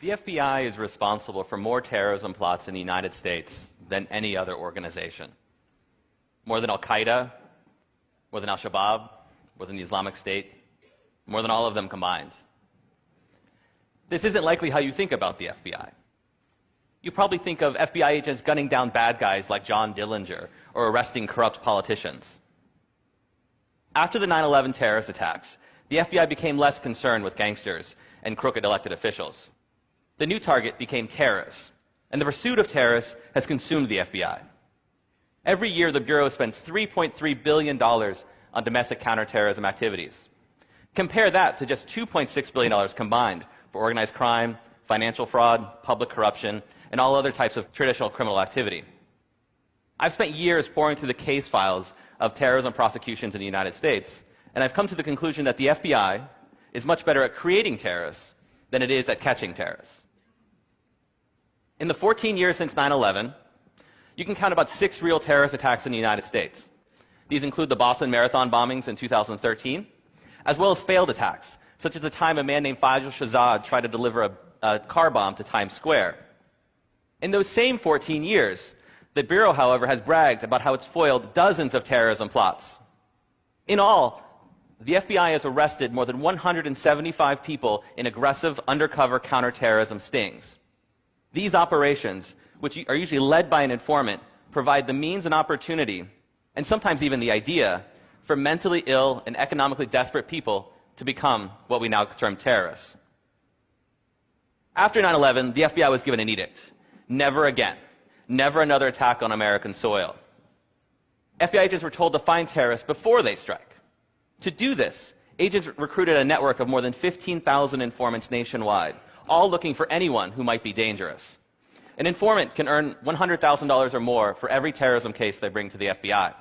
The FBI is responsible for more terrorism plots in the United States than any other organization. More than Al-Qaeda, more than Al-Shabaab, more than the Islamic State, more than all of them combined. This isn't likely how you think about the FBI. You probably think of FBI agents gunning down bad guys like John Dillinger or arresting corrupt politicians. After the 9/11 terrorist attacks, the FBI became less concerned with gangsters and crooked elected officials. The new target became terrorists, and the pursuit of terrorists has consumed the FBI. Every year, the Bureau spends $3.3 billion on domestic counterterrorism activities. Compare that to just $2.6 billion combined for organized crime, financial fraud, public corruption, and all other types of traditional criminal activity. I've spent years poring through the case files of terrorism prosecutions in the United States, and I've come to the conclusion that the FBI is much better at creating terrorists than it is at catching terrorists. In the 14 years since 9/11, you can count about 6 real terrorist attacks in the United States. These include the Boston Marathon bombings in 2013, as well as failed attacks, such as the time a man named Faisal Shahzad tried to deliver a car bomb to Times Square. In those same 14 years, the Bureau, however, has bragged about how it's foiled dozens of terrorism plots. In all, the FBI has arrested more than 175 people in aggressive undercover counterterrorism stings. These operations, which are usually led by an informant, provide the means and opportunity, and sometimes even the idea, for mentally ill and economically desperate people to become what we now term terrorists. After 9/11, the FBI was given an edict. Never again. Never another attack on American soil. FBI agents were told to find terrorists before they strike. To do this, agents recruited a network of more than 15,000 informants nationwide, all looking for anyone who might be dangerous. An informant can earn $100,000 or more for every terrorism case they bring to the FBI.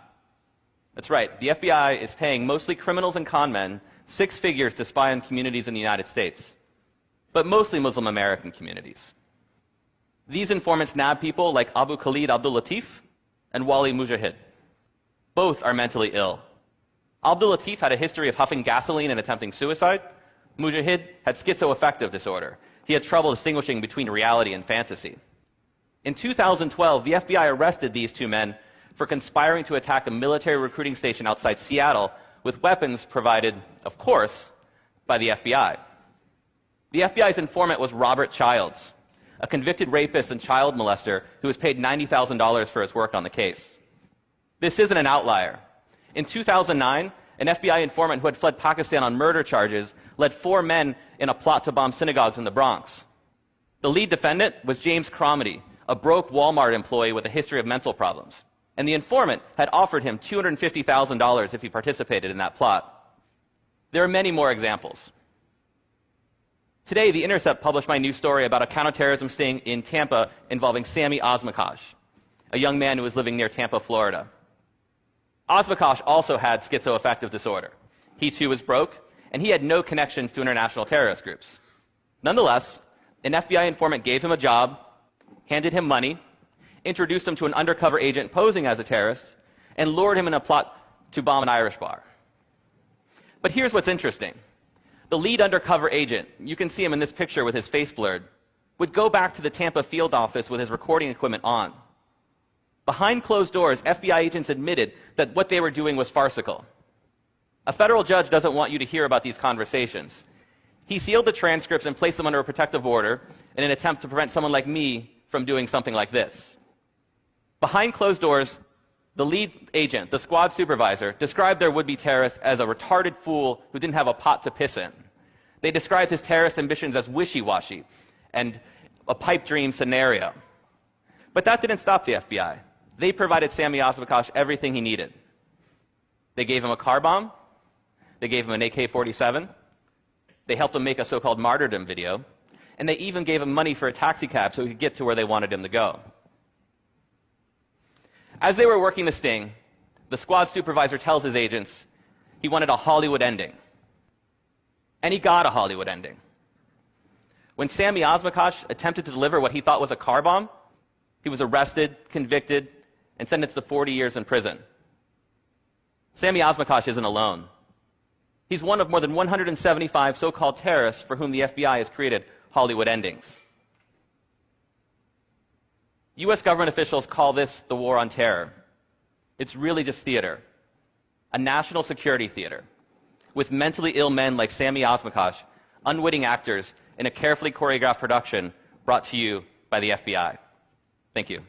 That's right, the FBI is paying mostly criminals and con men 6 figures to spy on communities in the United States, but mostly Muslim American communities. These informants nab people like Abu Khalid Abdul Latif and Wali Mujahid. Both are mentally ill. Abdul Latif had a history of huffing gasoline and attempting suicide. Mujahid had schizoaffective disorder. He had trouble distinguishing between reality and fantasy. In 2012, the FBI arrested these 2 men for conspiring to attack a military recruiting station outside Seattle with weapons provided, of course, by the FBI. The FBI's informant was Robert Childs, a convicted rapist and child molester who was paid $90,000 for his work on the case. This isn't an outlier. In 2009, an FBI informant who had fled Pakistan on murder charges led 4 men in a plot to bomb synagogues in the Bronx. The lead defendant was James Cromedy, a broke Walmart employee with a history of mental problems, and the informant had offered him $250,000 if he participated in that plot. There are many more examples. Today, The Intercept published my new story about a counterterrorism sting in Tampa involving Sami Osmakash, a young man who was living near Tampa, Florida. Osmakash also had schizoaffective disorder. He too was broke, and he had no connections to international terrorist groups. Nonetheless, an FBI informant gave him a job, handed him money, introduced him to an undercover agent posing as a terrorist, and lured him in a plot to bomb an Irish bar. But here's what's interesting. The lead undercover agent, you can see him in this picture with his face blurred, would go back to the Tampa field office with his recording equipment on. Behind closed doors, FBI agents admitted that what they were doing was farcical. A federal judge doesn't want you to hear about these conversations. He sealed the transcripts and placed them under a protective order in an attempt to prevent someone like me from doing something like this. Behind closed doors, the lead agent, the squad supervisor, described their would-be terrorist as a retarded fool who didn't have a pot to piss in. They described his terrorist ambitions as wishy-washy and a pipe dream scenario. But that didn't stop the FBI. They provided Sami Osmakash everything he needed. They gave him a car bomb. They gave him an AK-47. They helped him make a so-called martyrdom video. And they even gave him money for a taxi cab so he could get to where they wanted him to go. As they were working the sting, the squad supervisor tells his agents he wanted a Hollywood ending. And he got a Hollywood ending. When Sami Osmakash attempted to deliver what he thought was a car bomb, he was arrested, convicted, and sentenced to 40 years in prison. Sami Osmakash isn't alone. He's one of more than 175 so-called terrorists for whom the FBI has created Hollywood endings. US government officials call this the war on terror. It's really just theater, a national security theater, with mentally ill men like Sami Osmakash, unwitting actors in a carefully choreographed production brought to you by the FBI. Thank you.